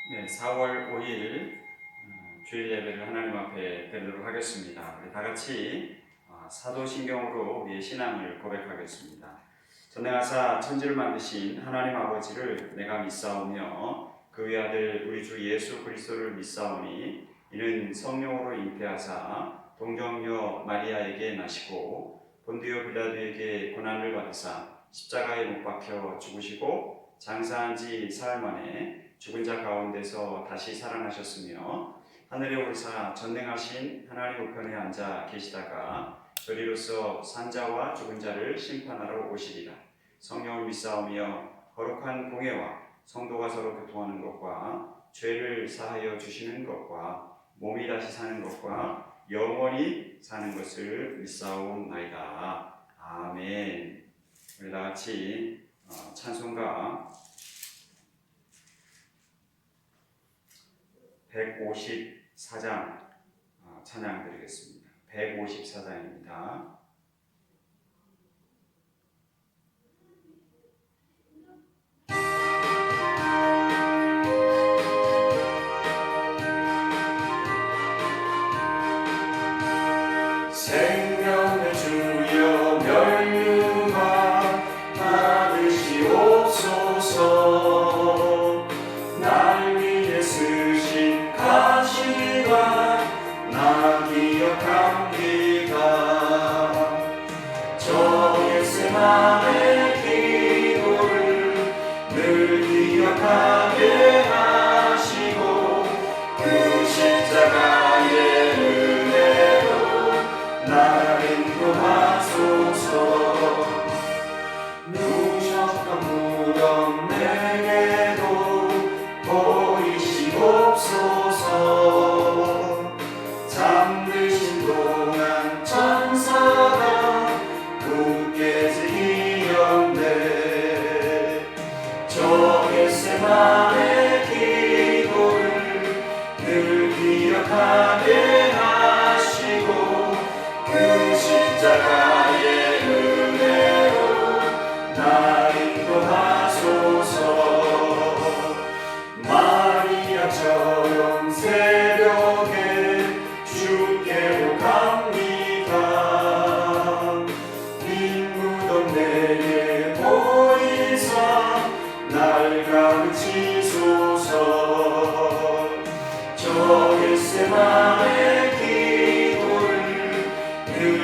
네, 4월 5일 주일 예배를 하나님 앞에 드리도록 하겠습니다. 우리 다 같이 사도신경으로 우리의 신앙을 고백하겠습니다. 전능하사 천지를 만드신 하나님 아버지를 내가 믿사오며 그 외아들 우리 주 예수 그리스도를 믿사오니 이는 성령으로 잉태하사 동정녀 마리아에게 나시고 본디오 빌라도에게 고난을 받으사 십자가에 못 박혀 죽으시고 장사한 지 사흘 만에 죽은 자 가운데서 다시 살아나셨으며 하늘에 오르사 전능하신 하나님 우편에 앉아 계시다가 저리로서 산자와 죽은 자를 심판하러 오시리라. 성령을 믿사오며 거룩한 공예와 성도가 서로 교통하는 것과 죄를 사하여 주시는 것과 몸이 다시 사는 것과 영원히 사는 것을 믿사옵나이다. 아멘. 우리 다 같이 찬송가 154장 찬양 드리겠습니다. 154장입니다. 생명의 주여 멸류관 받으시옵소서. 날 위해 쓰신 가시관 나 기억합니다. 저 겟세마네 기도를 늘 기억하게 하시고 그 십자가의 나를 인도하소서. 누셨던 무덤 내게도 보이시옵소서. 잠드신 동안 천사가 굳게 지키었네. 저 겟세마네 기도를 늘 기억하게 그 십자가의 은혜로 나 인도하소서. 마리아처럼 새벽에 주께로 갑니다. 빈 무덤 내게 보이사 날 가르치소서. 저 겟세마네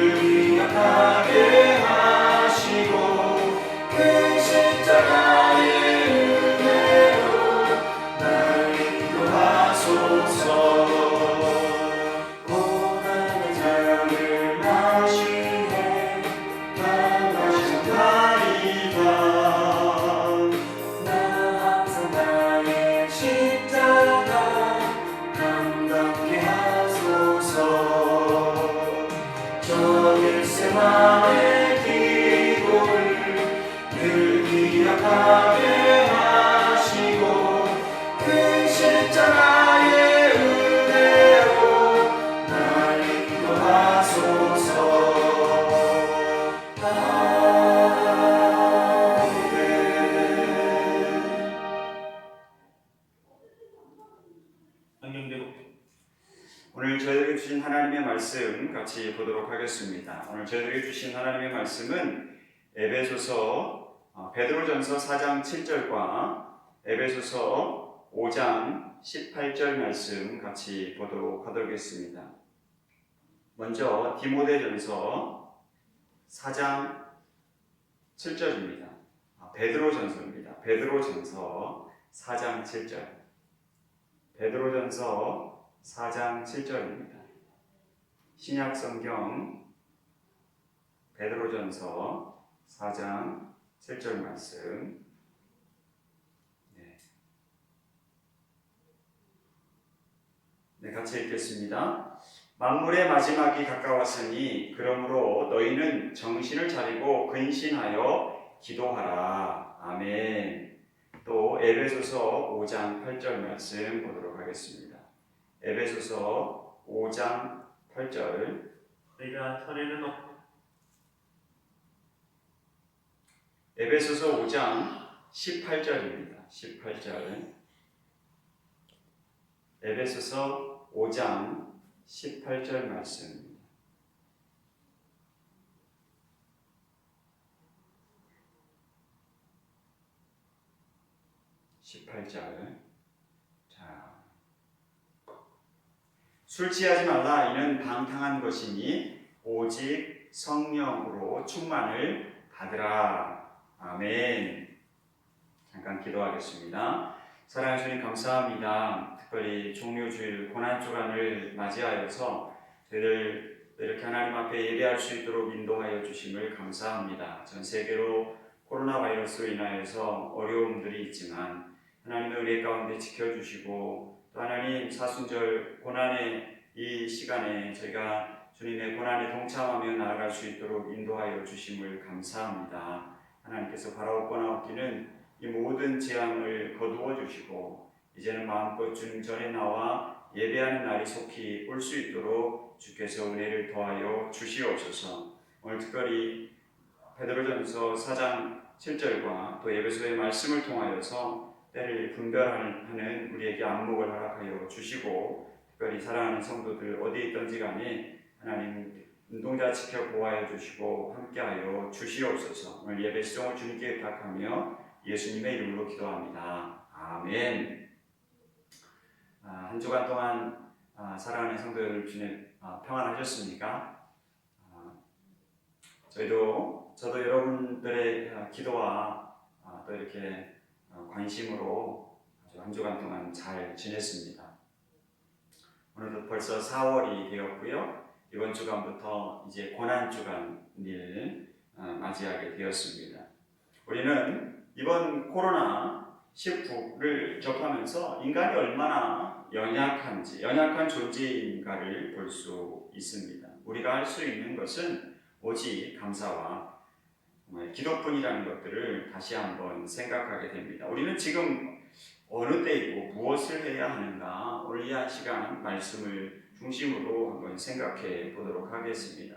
기억하게 하시고 그 십자가의 은혜로 날 인도하소서. 고난의 잔을 마시네 나 마셨나이다. 나 항상 나의 십자가 감당케 하소서. 저 겟세마네 기도를 늘 기억하게 하시고 그 십자가의 은혜로 날 인도하소서. 아멘. 성경대로 오늘 저희에게 주신 하나님의 말씀 같이 보도록 하겠습니다. 오늘 저희에게 주신 하나님의 말씀은 에베소서 베드로전서 4장 7절과 에베소서 5장 18절 말씀 같이 보도록 하겠습니다. 먼저 디모데전서 4장 7절입니다. 베드로전서입니다. 베드로전서 4장 7절. 베드로전서 4장 7절입니다. 신약성경 베드로전서 4장 7절 말씀. 네, 같이 읽겠습니다. 만물의 마지막이 가까웠으니 그러므로 너희는 정신을 차리고 근신하여 기도하라. 아멘. 또 에베소서 5장 8절 말씀 보도록 하겠습니다. 에베소서 5장 8절. 내가 털에는 없고 에베소서 5장 18절입니다. 18절. 에베소서 5장 18절 말씀. 자, 술 취하지 말라. 이는 방탕한 것이니 오직 성령으로 충만을 받으라. 아멘. 잠깐 기도하겠습니다. 사랑하는 주님 감사합니다. 특별히 종료주일 고난주간을 맞이하여서 저희들 이렇게 하나님 앞에 예배할 수 있도록 인도하여 주심을 감사합니다. 전 세계로 코로나 바이러스로 인하여서 어려움들이 있지만 하나님의 은혜 가운데 지켜주시고 또 하나님 사순절 고난의 이 시간에 저희가 주님의 고난에 동참하며 나아갈 수 있도록 인도하여 주심을 감사합니다. 하나님께서 바라옵거나 없기는 이 모든 재앙을 거두어 주시고 이제는 마음껏 주님 전에 나와 예배하는 날이 속히 올 수 있도록 주께서 은혜를 더하여 주시옵소서. 오늘 특별히 베드로전서 4장 7절과 또 에베소의 말씀을 통하여서 때를 분별하는 우리에게 안목을 허락하여 주시고 특별히 사랑하는 성도들 어디에 있든지 간에 하나님 눈동자 지켜 보호하여 주시고 함께하여 주시옵소서. 오늘 예배 시종을 주님께 부탁하며 예수님의 이름으로 기도합니다. 아멘. 한 주간 동안 사랑하는 성도 여러분 평안하셨습니까? 저도 여러분들의 기도와 또 이렇게 관심으로 아주 한 주간 동안 잘 지냈습니다. 오늘도 벌써 4월이 되었고요. 이번 주간부터 이제 고난주간을 맞이하게 되었습니다. 우리는 이번 코로나19를 접하면서 인간이 얼마나 연약한 존재인가를 볼 수 있습니다. 우리가 할 수 있는 것은 오직 감사와 기도뿐이라는 것들을 다시 한번 생각하게 됩니다. 우리는 지금 어느 때이고 무엇을 해야 하는가 오늘 이 한 시간 말씀을 중심으로 한번 생각해 보도록 하겠습니다.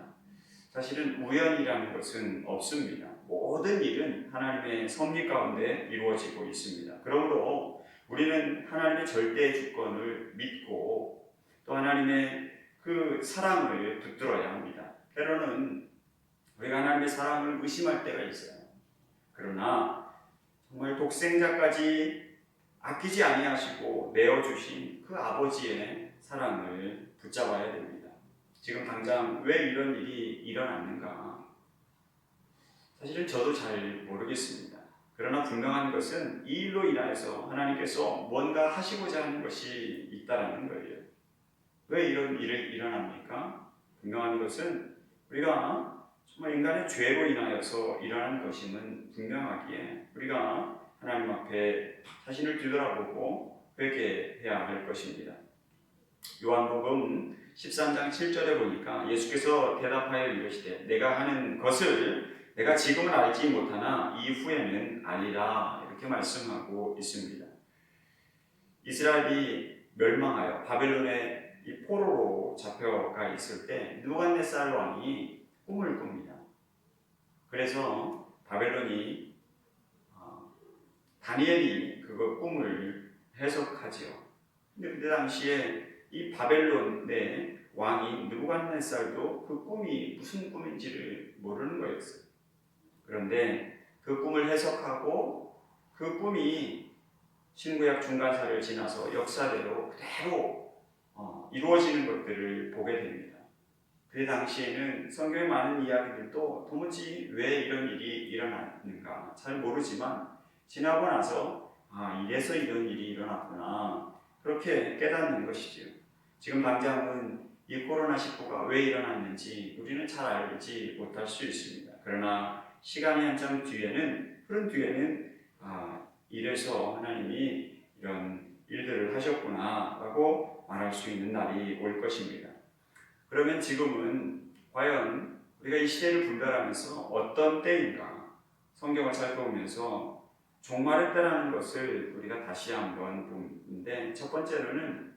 사실은 우연이라는 것은 없습니다. 모든 일은 하나님의 섭리 가운데 이루어지고 있습니다. 그러므로 우리는 하나님의 절대 주권을 믿고 또 하나님의 그 사랑을 붙들어야 합니다. 때로는 우리가 하나님의 사랑을 의심할 때가 있어요. 그러나 정말 독생자까지 아끼지 아니하시고 내어주신 그 아버지의 사랑을 붙잡아야 됩니다. 지금 당장 왜 이런 일이 일어났는가? 사실은 저도 잘 모르겠습니다. 그러나 분명한 것은 이 일로 인하여서 하나님께서 뭔가 하시고자 하는 것이 있다라는 거예요. 왜 이런 일이 일어납니까? 분명한 것은 우리가 정말 인간의 죄로 인하여서 일어난 것임은 분명하기에 우리가 하나님 앞에 자신을 뒤돌아보고 회개해야 할 것입니다. 요한복음 13장 7절에 보니까 예수께서 대답하여 이르시되 내가 하는 것을 내가 지금은 알지 못하나 이후에는 알리라 이렇게 말씀하고 있습니다. 이스라엘이 멸망하여 바벨론의 이 포로로 잡혀가 있을 때 느부갓네살 왕이 꿈을 꿉니다. 그래서 바벨론이 다니엘이 그거 꿈을 해석하지요. 근데 그때 당시에 이 바벨론의 왕이 느부갓네살도 그 꿈이 무슨 꿈인지를 모르는 거였어요. 그런데 그 꿈을 해석하고 그 꿈이 신구약 중간사를 지나서 역사대로 그대로 이루어지는 것들을 보게 됩니다. 그 당시에는 성경의 많은 이야기들도 도무지 왜 이런 일이 일어났는가 잘 모르지만 지나고 나서 이래서 이런 일이 일어났구나 그렇게 깨닫는 것이지요. 지금 당장은 이 코로나19가 왜 일어났는지 우리는 잘 알지 못할 수 있습니다. 그러나 시간이 한참 흐른 뒤에는 이래서 하나님이 이런 일들을 하셨구나 라고 말할 수 있는 날이 올 것입니다. 그러면 지금은 과연 우리가 이 시대를 분별하면서 어떤 때인가 성경을 살펴보면서 종말의 때라는 것을 우리가 다시 한번 보는데 첫 번째로는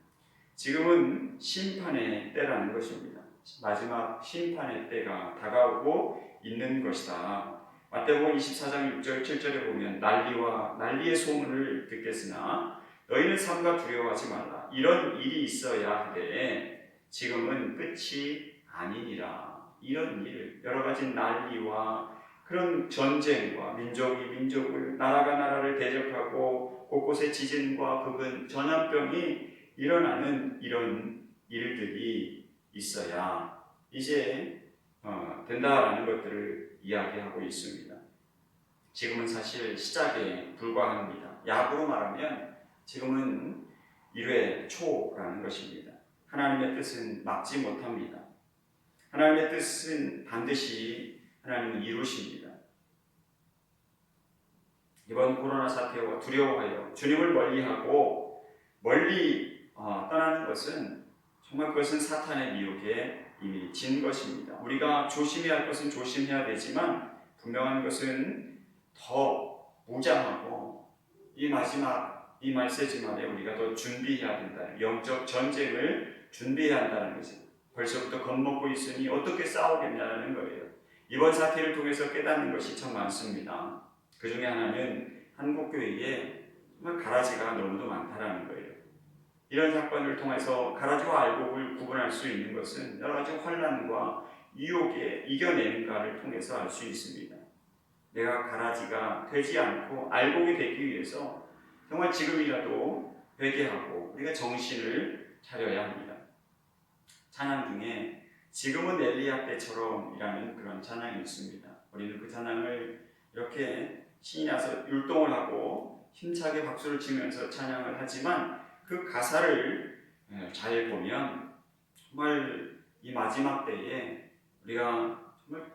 지금은 심판의 때라는 것입니다. 마지막 심판의 때가 다가오고 있는 것이다. 마태복음 24장 6절 7절에 보면 난리의 소문을 듣겠으나 너희는 삼가 두려워하지 말라. 이런 일이 있어야 하되 지금은 끝이 아니니라. 이런 일, 여러 가지 난리와 그런 전쟁과 민족이 민족을, 나라가 나라를 대적하고 곳곳에 지진과 부근, 전염병이 일어나는 이런 일들이 있어야 이제 된다라는 것들을 이야기하고 있습니다. 지금은 사실 시작에 불과합니다. 야구로 말하면 지금은 1회 초라는 것입니다. 하나님의 뜻은 막지 못합니다. 하나님의 뜻은 반드시 하나님은 이루십니다. 이번 코로나 사태와 두려워하여 주님을 멀리하고 멀리 떠나는 것은 정말 그것은 사탄의 미혹에 이미 진 것입니다. 우리가 조심해야 할 것은 조심해야 되지만 분명한 것은 더 무장하고 이 마지막 이 말세지 말에 우리가 더 준비해야 된다. 영적 전쟁을 준비해야 한다는 거죠. 벌써부터 겁먹고 있으니 어떻게 싸우겠냐는 거예요. 이번 사태를 통해서 깨닫는 것이 참 많습니다. 그 중에 하나는 한국교회에 정말 가라지가 너무도 많다라는 거예요. 이런 사건을 통해서 가라지와 알곡을 구분할 수 있는 것은 여러 가지 혼란과 유혹에 이겨내는가를 통해서 알 수 있습니다. 내가 가라지가 되지 않고 알곡이 되기 위해서 정말 지금이라도 회개하고 우리가 정신을 차려야 합니다. 찬양 중에 지금은 엘리야 때처럼이라는 그런 찬양이 있습니다. 우리는 그 찬양을 이렇게 신이 나서 율동을 하고 힘차게 박수를 치면서 찬양을 하지만 그 가사를 잘 보면 정말 이 마지막 때에 우리가 정말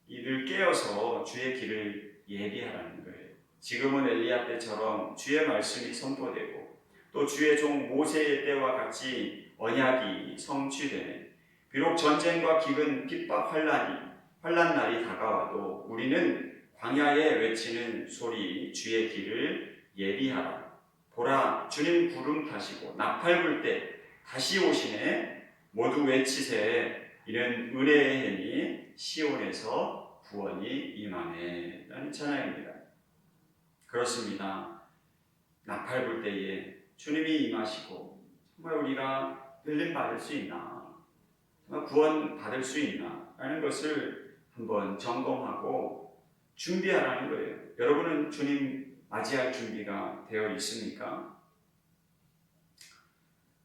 이를 깨어서 주의 길을 예비하라는 거예요. 지금은 엘리야 때처럼 주의 말씀이 선포되고 또 주의 종 모세의 때와 같이 언약이 성취되네. 비록 전쟁과 기근, 핍박, 환난 날이 다가와도 우리는 광야에 외치는 소리 주의 길을 예비하라. 보라, 주님 구름 타시고 나팔 불 때 다시 오시네. 모두 외치세. 이는 은혜의 해니 시온에서 구원이 임하네. 라는 찬양입니다. 그렇습니다. 나팔 불 때에 주님이 임하시고 정말 우리가 들림 받을 수 있나, 정말 구원 받을 수 있나 라는 것을 한번 점검하고 준비하라는 거예요. 여러분은 주님 맞이할 준비가 되어 있습니까?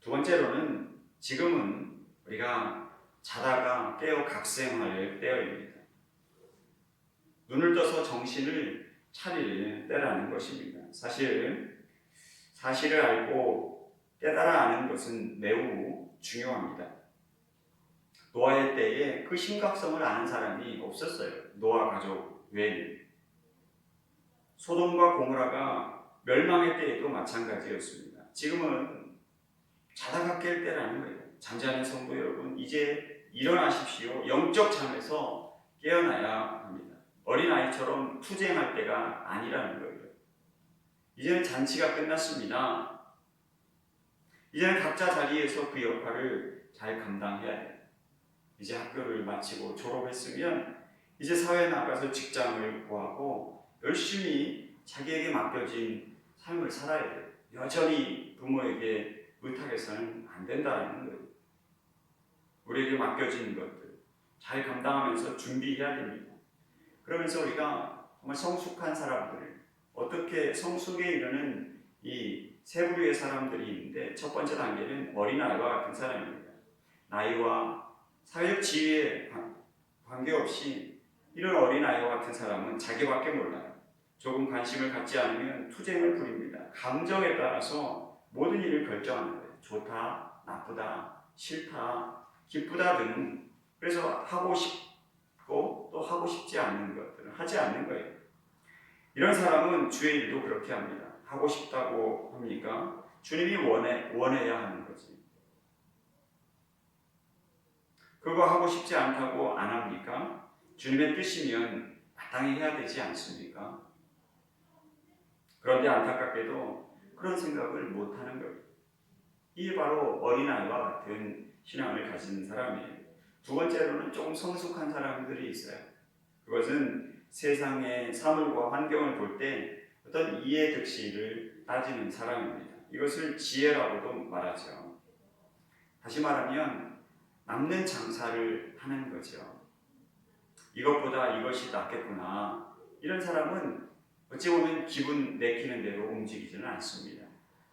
두 번째로는 지금은 우리가 자다가 깨어 각성할 때입니다. 눈을 떠서 정신을 차릴 때라는 것입니다. 사실을 알고 깨달아 아는 것은 매우 중요합니다. 노아의 때에 그 심각성을 아는 사람이 없었어요. 노아 가족 외에는. 소돔과 고모라가 멸망의 때에도 마찬가지였습니다. 지금은 자다가 깰 때라는 거예요. 잠자는 성도 여러분, 이제 일어나십시오. 영적 잠에서 깨어나야 합니다. 어린아이처럼 투쟁할 때가 아니라는 거예요. 이제는 잔치가 끝났습니다. 이제는 각자 자리에서 그 역할을 잘 감당해야 돼요. 이제 학교를 마치고 졸업했으면 이제 사회에 나가서 직장을 구하고 열심히 자기에게 맡겨진 삶을 살아야 돼요. 여전히 부모에게 의탁해서는 안 된다는 거예요. 우리에게 맡겨진 것들 잘 감당하면서 준비해야 됩니다. 그러면서 우리가 정말 성숙한 사람들, 어떻게 성숙에 이르는 이 세 부류의 사람들이 있는데 첫 번째 단계는 어린아이와 같은 사람입니다. 나이와 사회적 지위에 관계없이 이런 어린아이와 같은 사람은 자기밖에 몰라요. 조금 관심을 갖지 않으면 투쟁을 부립니다. 감정에 따라서 모든 일을 결정하는 거예요. 좋다, 나쁘다, 싫다, 기쁘다 등. 그래서 하고 싶고 또 하고 싶지 않는 것들을 하지 않는 거예요. 이런 사람은 주의 일도 그렇게 합니다. 하고 싶다고 합니까? 주님이 원해야 하는 거지. 그거 하고 싶지 않다고 안 합니까? 주님의 뜻이면 마땅히 해야 되지 않습니까? 그런데 안타깝게도 그런 생각을 못하는 거예요. 이게 바로 어린아이와 같은 신앙을 가진 사람이에요. 두 번째로는 조금 성숙한 사람들이 있어요. 그것은 세상의 사물과 환경을 볼 때 어떤 이해 득실을 따지는 사람입니다. 이것을 지혜라고도 말하죠. 다시 말하면 남는 장사를 하는 거죠. 이것보다 이것이 낫겠구나. 이런 사람은 어찌 보면 기분 내키는 대로 움직이지는 않습니다.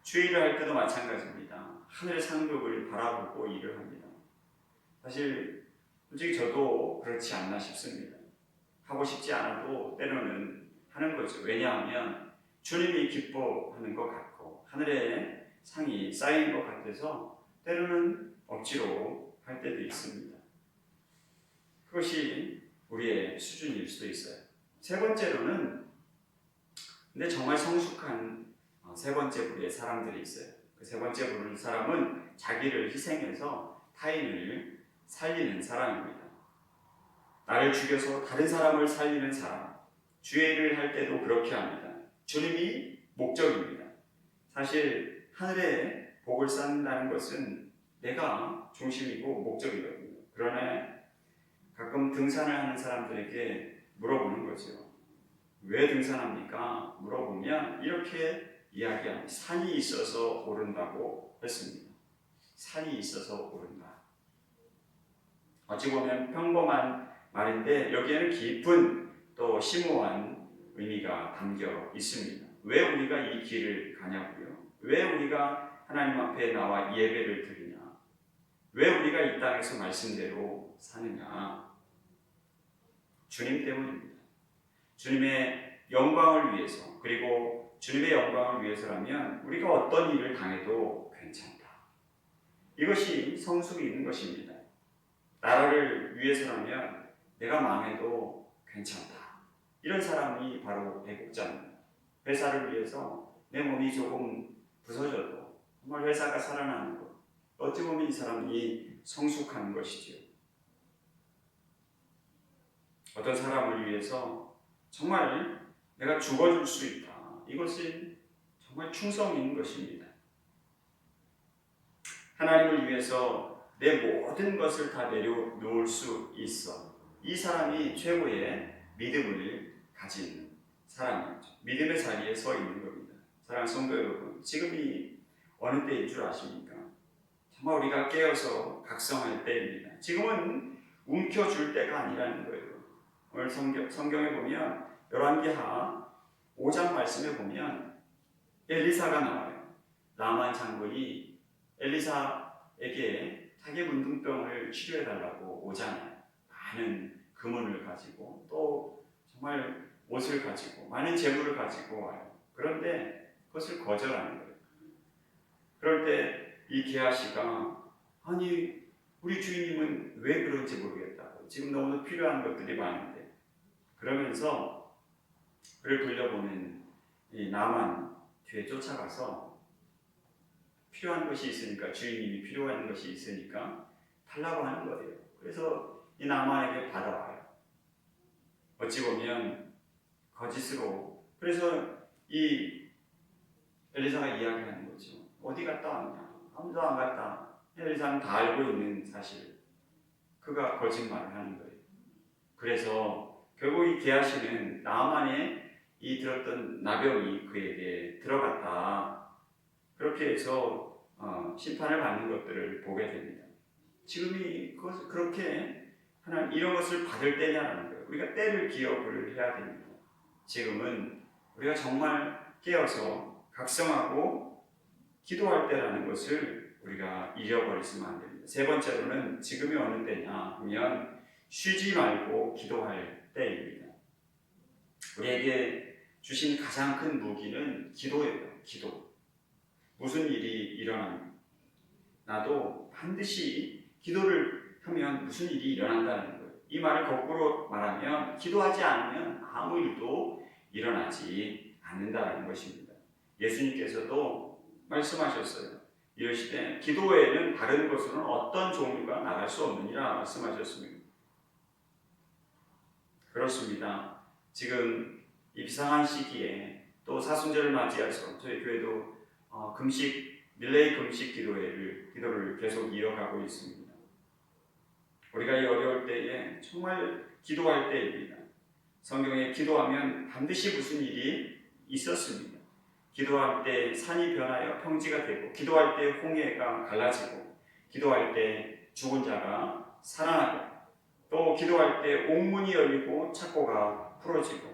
주의를 할 때도 마찬가지입니다. 하늘의 상급을 바라보고 일을 합니다. 사실 솔직히 저도 그렇지 않나 싶습니다. 하고 싶지 않아도 때로는 하는 거죠. 왜냐하면 주님이 기뻐하는 것 같고 하늘의 상이 쌓인 것 같아서 때로는 억지로 할 때도 있습니다. 그것이 우리의 수준일 수도 있어요. 세 번째로는 근데 정말 성숙한 세 번째 부류의 사람들이 있어요. 그 세 번째 부류의 사람은 자기를 희생해서 타인을 살리는 사람입니다. 나를 죽여서 다른 사람을 살리는 사람. 주의 일을 할 때도 그렇게 합니다. 주님이 목적입니다. 사실 하늘에 복을 쌓는다는 것은 내가 중심이고 목적이거든요. 그러나 가끔 등산을 하는 사람들에게 물어보는 거죠. 왜 등산합니까? 물어보면 이렇게 이야기합니다. 산이 있어서 오른다고 했습니다. 산이 있어서 오른다. 어찌 보면 평범한 말인데 여기에는 깊은 또 심오한 의미가 담겨 있습니다. 왜 우리가 이 길을 가냐고요? 왜 우리가 하나님 앞에 나와 예배를 드리냐? 왜 우리가 이 땅에서 말씀대로 사느냐? 주님 때문입니다. 주님의 영광을 위해서, 그리고 주님의 영광을 위해서라면 우리가 어떤 일을 당해도 괜찮다. 이것이 성숙이 있는 것입니다. 나라를 위해서라면 내가 망해도 괜찮다. 이런 사람이 바로 애국자입니다. 회사를 위해서 내 몸이 조금 부서져도 정말 회사가 살아나는 것. 어찌 보면 이 사람이 성숙한 것이지요. 어떤 사람을 위해서 정말 내가 죽어줄 수 있다. 이것이 정말 충성 있는 것입니다. 하나님을 위해서 내 모든 것을 다 내려놓을 수 있어. 이 사람이 최고의 믿음을 가진 사람이죠. 믿음의 자리에 서 있는 겁니다. 사랑하는 성도 여러분, 지금이 어느 때인 줄 아십니까? 정말 우리가 깨어서 각성할 때입니다. 지금은 움켜줄 때가 아니라는 거예요. 오늘 성경에 보면 열왕기하 5장 말씀에 보면 엘리사가 나와요. 나만 장군이 엘리사에게 자기 문둥병을 치료해달라고 오잖아요. 많은 금은을 가지고 또 정말 옷을 가지고 많은 재물을 가지고 와요. 그런데 그것을 거절하는 거예요. 그럴 때 이 게하시가 아니 우리 주인님은 왜 그런지 모르겠다고. 지금 너무 필요한 것들이 많은데. 그러면서 그를 돌려보낸 이 나만 뒤에 쫓아가서 필요한 것이 있으니까 주인님이 필요한 것이 있으니까 달라고 하는 거예요. 그래서 이 나만에게 받아와요. 어찌 보면 거짓으로. 그래서 이 엘리사가 이야기하는 거죠. 어디 갔다 왔냐? 아무도 안 갔다. 엘리사는 다 알고 있는 사실. 그가 거짓말을 하는 거예요. 그래서 결국 이 게하시는 나만의 이 들었던 나병이 그에게 들어갔다. 그렇게 해서 심판을 받는 것들을 보게 됩니다. 지금이 그렇게 하나님 이런 것을 받을 때냐라는 거예요. 우리가 때를 기억을 해야 됩니다. 지금은 우리가 정말 깨어서 각성하고 기도할 때라는 것을 우리가 잃어버리시면 안 됩니다. 세 번째로는 지금이 어느 때냐 하면 쉬지 말고 기도할 때입니다. 우리에게 주신 가장 큰 무기는 기도예요. 기도. 무슨 일이 일어나도 반드시 기도를 하면 무슨 일이 일어난다는 거예요. 이 말을 거꾸로 말하면 기도하지 않으면 아무 일도 일어나지 않는다는 것입니다. 예수님께서도 말씀하셨어요. 이러시되 기도 외에는 다른 것으로는 어떤 종류가 나갈 수 없느니라 말씀하셨습니다. 그렇습니다. 지금 이 비상한 시기에 또 사순절을 맞이해서 저희 교회도 밀레이 금식 기도를 계속 이어가고 있습니다. 우리가 이 어려울 때에 정말 기도할 때입니다. 성경에 기도하면 반드시 무슨 일이 있었습니다. 기도할 때 산이 변하여 평지가 되고, 기도할 때 홍해가 갈라지고, 기도할 때 죽은 자가 살아나고, 또 기도할 때 옥문이 열리고 착고가 풀어지고,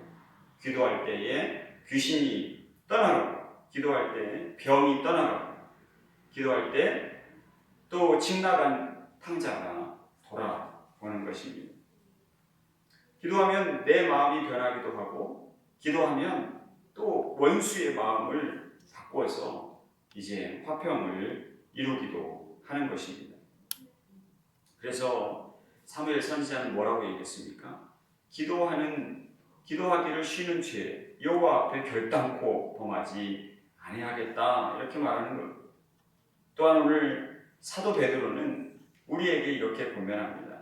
기도할 때에 귀신이 떠나가고, 기도할 때 병이 떠나가고, 기도할 때 또 집 나간 탕자가 돌아오는 것입니다. 기도하면 내 마음이 변하기도 하고, 기도하면 또 원수의 마음을 바꿔서 이제 화평을 이루기도 하는 것입니다. 그래서 사무엘 선지자는 뭐라고 얘기했습니까? 기도하기를 쉬는 죄, 여호와 앞에 결단코 범하지 아니하겠다, 이렇게 말하는 것. 또한 오늘 사도 베드로는 우리에게 이렇게 권면합니다.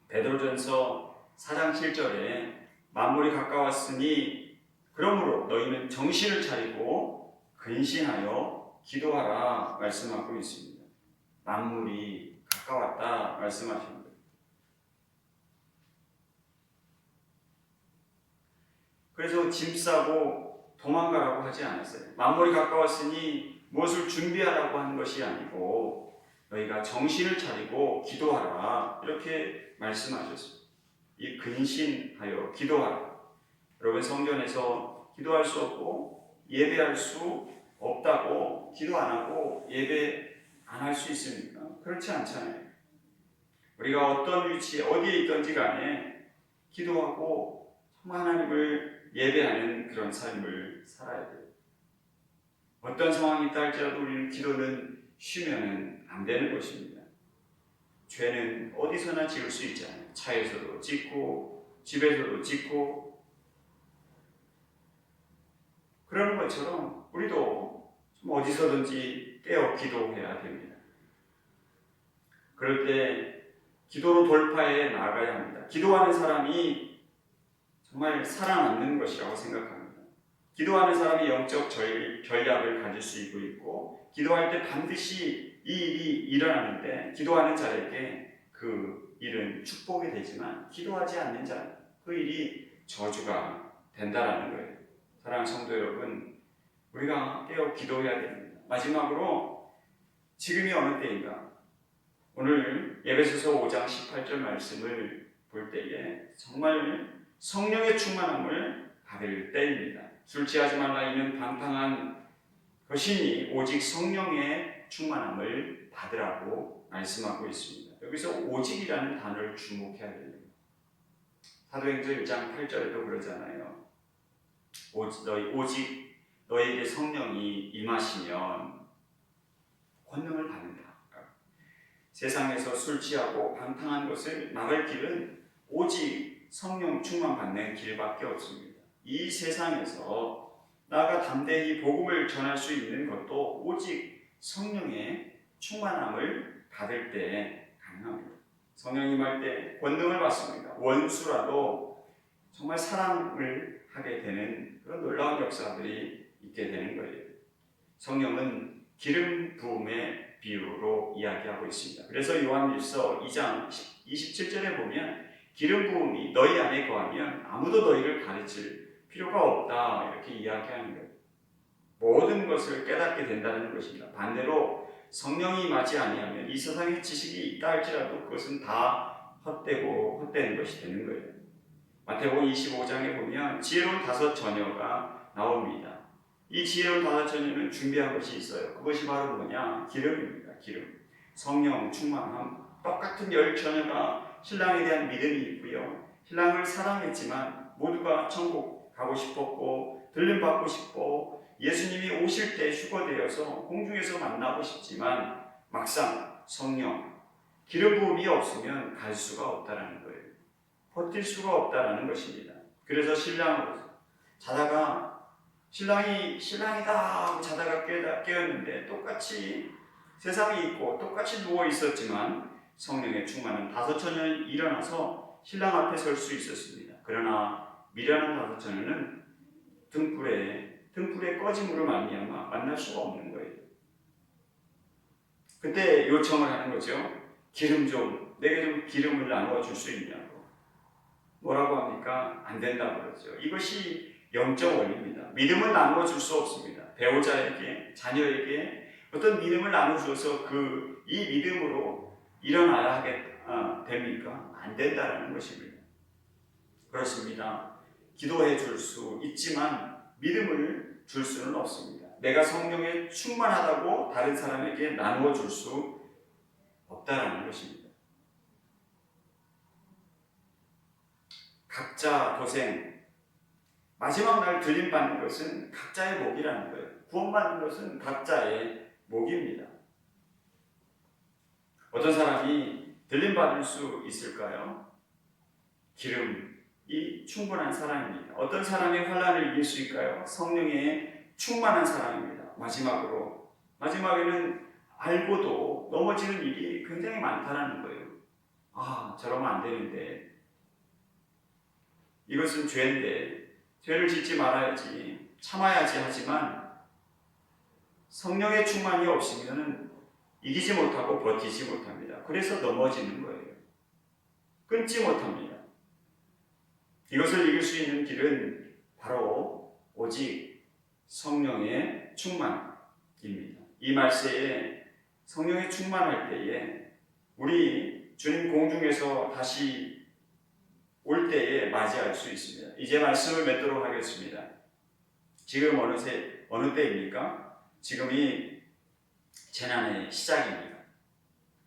베드로전서 4장 7절에 만물이 가까웠으니 그러므로 너희는 정신을 차리고 근신하여 기도하라 말씀하고 있습니다. 만물이 가까웠다 말씀하십니다. 그래서 짐 싸고 도망가라고 하지 않았어요. 만물이 가까웠으니 무엇을 준비하라고 한 것이 아니고 너희가 정신을 차리고 기도하라, 이렇게 말씀하셨습니다. 이 근신하여 기도하라. 여러분, 성전에서 기도할 수 없고 예배할 수 없다고 기도 안 하고 예배 안 할 수 있습니까? 그렇지 않잖아요. 우리가 어떤 위치에 어디에 있든지 간에 기도하고 정말 하나님을 예배하는 그런 삶을 살아야 돼요. 어떤 상황이 있다 할지라도 우리는 기도는 쉬면은 안 되는 것입니다. 죄는 어디서나 지을 수 있잖아요. 차에서도 짓고 집에서도 짓고, 그러는 것처럼 우리도 좀 어디서든지 깨어 기도해야 됩니다. 그럴 때 기도로 돌파해 나아가야 합니다. 기도하는 사람이 정말 살아남는 것이라고 생각합니다. 기도하는 사람이 영적 전략을 가질 수 있고, 기도할 때 반드시 이 일이 일어나는데 기도하는 자에게 그 일은 축복이 되지만 기도하지 않는 자, 그 일이 저주가 된다라는 거예요. 사랑하는 성도 여러분, 우리가 깨어 기도해야 됩니다. 마지막으로 지금이 어느 때인가? 오늘 에베소서 5장 18절 말씀을 볼 때에 정말 성령의 충만함을 받을 때입니다. 술 취하지 말라, 이는 방탕한 것이니 오직 성령의 충만함을 받으라고 말씀하고 있습니다. 여기서 오직이라는 단어를 주목해야 됩니다. 사도행전 1장 8절에도 그러잖아요. 오직 너에게 성령이 임하시면 권능을 받는다. 세상에서 술 취하고 방탕한 것을 막을 길은 오직 성령 충만 받는 길밖에 없습니다. 이 세상에서 나가 담대히 복음을 전할 수 있는 것도 오직 성령의 충만함을 받을 때 가능합니다. 성령이 임할 때 권능을 받습니다. 원수라도 정말 사랑을 하게 되는 그런 놀라운 역사들이 있게 되는 거예요. 성령은 기름 부음의 비유로 이야기하고 있습니다. 그래서 요한일서 2장 27절에 보면 기름 부음이 너희 안에 거하면 아무도 너희를 가르칠 필요가 없다, 이렇게 이야기하는 거예요. 모든 것을 깨닫게 된다는 것입니다. 반대로 성령이 임하지 아니하면 이 세상에 지식이 있다 할지라도 그것은 다 헛된 것이 되는 거예요. 마태복음 25장에 보면 지혜로운 5 처녀가 나옵니다. 이 지혜로운 5 처녀는 준비한 것이 있어요. 그것이 바로 뭐냐? 기름입니다. 기름. 성령 충만함. 똑같은 10 처녀가 신랑에 대한 믿음이 있고요. 신랑을 사랑했지만 모두가 천국 가고 싶었고 들림받고 싶고 예수님이 오실 때 휴거되어서 공중에서 만나고 싶지만 막상 성령, 기름 부음이 없으면 갈 수가 없다라는 거예요. 버틸 수가 없다라는 것입니다. 그래서 신랑으로 자다가 신랑이다 하고 자다가 깨었는데 똑같이 세상에 있고 똑같이 누워 있었지만 성령의 충만한 5 처녀는 일어나서 신랑 앞에 설 수 있었습니다. 그러나 미련한 5 처녀는 등불의 꺼짐으로 말미암아 만날 수가 없는 거예요. 그때 요청을 하는 거죠. 내게 좀 기름을 나누어 줄 수 있냐고. 뭐라고 합니까? 안 된다고 그러죠. 이것이 영적 원리입니다. 믿음은 나누어 줄 수 없습니다. 배우자에게, 자녀에게 어떤 믿음을 나눠줘서 이 믿음으로 일어나야 됩니까? 안 된다는 것입니다. 그렇습니다. 기도해 줄 수 있지만 믿음을 줄 수는 없습니다. 내가 성령에 충만하다고 다른 사람에게 나누어 줄 수 없다라는 것입니다. 각자 도생, 마지막 날 들림받는 것은 각자의 목이라는 거예요. 구원받는 것은 각자의 목입니다. 어떤 사람이 들림받을 수 있을까요? 기름이 충분한 사람입니다. 어떤 사람이 환난을 이길 수 있을까요? 성령에 충만한 사람입니다. 마지막에는 알고도 넘어지는 일이 굉장히 많다는 거예요. 저러면 안 되는데, 이것은 죄인데 죄를 짓지 말아야지, 참아야지 하지만 성령의 충만이 없으면 이기지 못하고 버티지 못합니다. 그래서 넘어지는 거예요. 끊지 못합니다. 이것을 이길 수 있는 길은 바로 오직 성령의 충만입니다. 이 말세에 성령의 충만할 때에 우리 주님 공중에서 다시 올 때에 맞이할 수 있습니다. 이제 말씀을 맺도록 하겠습니다. 지금 어느 때입니까? 지금이 재난의 시작입니다.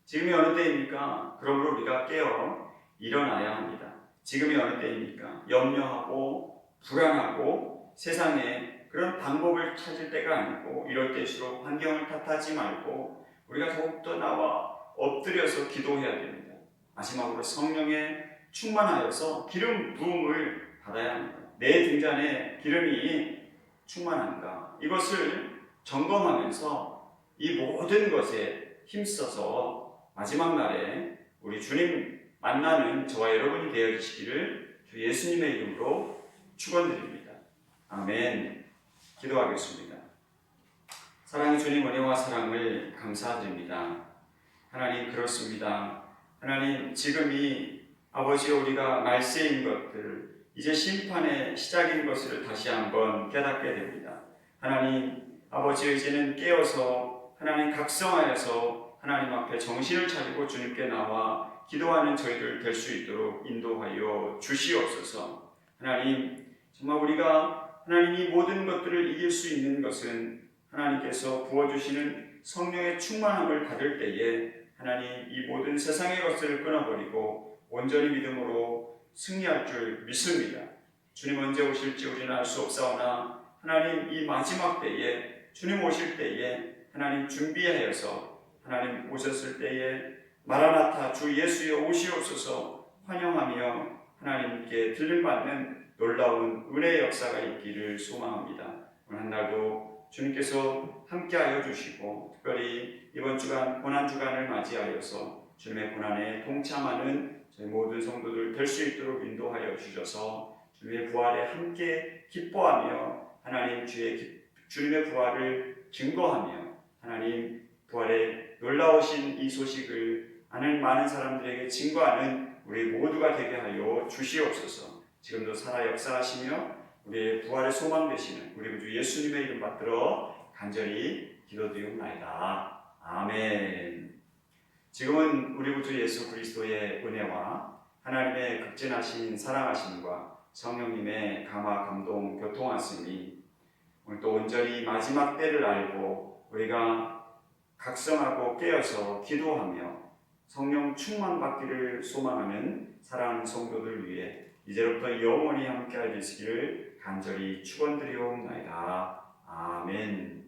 지금이 어느 때입니까? 그러므로 우리가 깨어 일어나야 합니다. 지금이 어느 때입니까? 염려하고 불안하고 세상에 그런 방법을 찾을 때가 아니고, 이럴 때일수록 환경을 탓하지 말고 우리가 더욱더 나와 엎드려서 기도해야 됩니다. 마지막으로 성령에 충만하여서 기름 부음을 받아야 합니다. 내 등잔에 기름이 충만한가? 이것을 점검하면서 이 모든 것에 힘써서 마지막 날에 우리 주님 만나는 저와 여러분이 되어주시기를 주 예수님의 이름으로 축원드립니다. 아멘. 기도하겠습니다. 사랑의 주님, 은혜와 사랑을 감사드립니다. 하나님, 그렇습니다. 하나님, 지금이 아버지여 우리가 말세인 것들, 이제 심판의 시작인 것을 다시 한번 깨닫게 됩니다. 하나님 아버지여, 이제는 깨어서 하나님 각성하여서 하나님 앞에 정신을 차리고 주님께 나와 기도하는 저희들 될 수 있도록 인도하여 주시옵소서. 하나님, 정말 우리가 하나님 이 모든 것들을 이길 수 있는 것은 하나님께서 부어주시는 성령의 충만함을 받을 때에 하나님 이 모든 세상의 것들을 끊어버리고 온전히 믿음으로 승리할 줄 믿습니다. 주님 언제 오실지 우리는 알 수 없사오나 하나님 이 마지막 때에 주님 오실 때에 하나님 준비하여서 하나님 오셨을 때에 마라나타 주 예수여 오시옵소서 환영하며 하나님께 들림받는 놀라운 은혜의 역사가 있기를 소망합니다. 오늘 한 날도 주님께서 함께하여 주시고 특별히 이번 주간 고난주간을 맞이하여서 주님의 고난에 동참하는 저희 모든 성도들 될 수 있도록 인도하여 주셔서 주님의 부활에 함께 기뻐하며 하나님 주님의 부활을 증거하며 하나님 부활의 놀라우신 이 소식을 아는 많은 사람들에게 증거하는 우리 모두가 되게 하여 주시옵소서. 지금도 살아 역사하시며 우리의 부활의 소망 되시는 우리 주 예수님의 이름 받들어 간절히 기도드리옵나이다. 아멘. 지금은 우리 구주 예수 그리스도의 은혜와 하나님의 극진하신 사랑하심과 성령님의 감화 감동 교통하심이 오늘 또 온전히 마지막 때를 알고 우리가 각성하고 깨어서 기도하며 성령 충만받기를 소망하는 사랑하는 성도들 위해 이제부터 영원히 함께하여 주시기를 간절히 축원드리옵나이다. 아멘.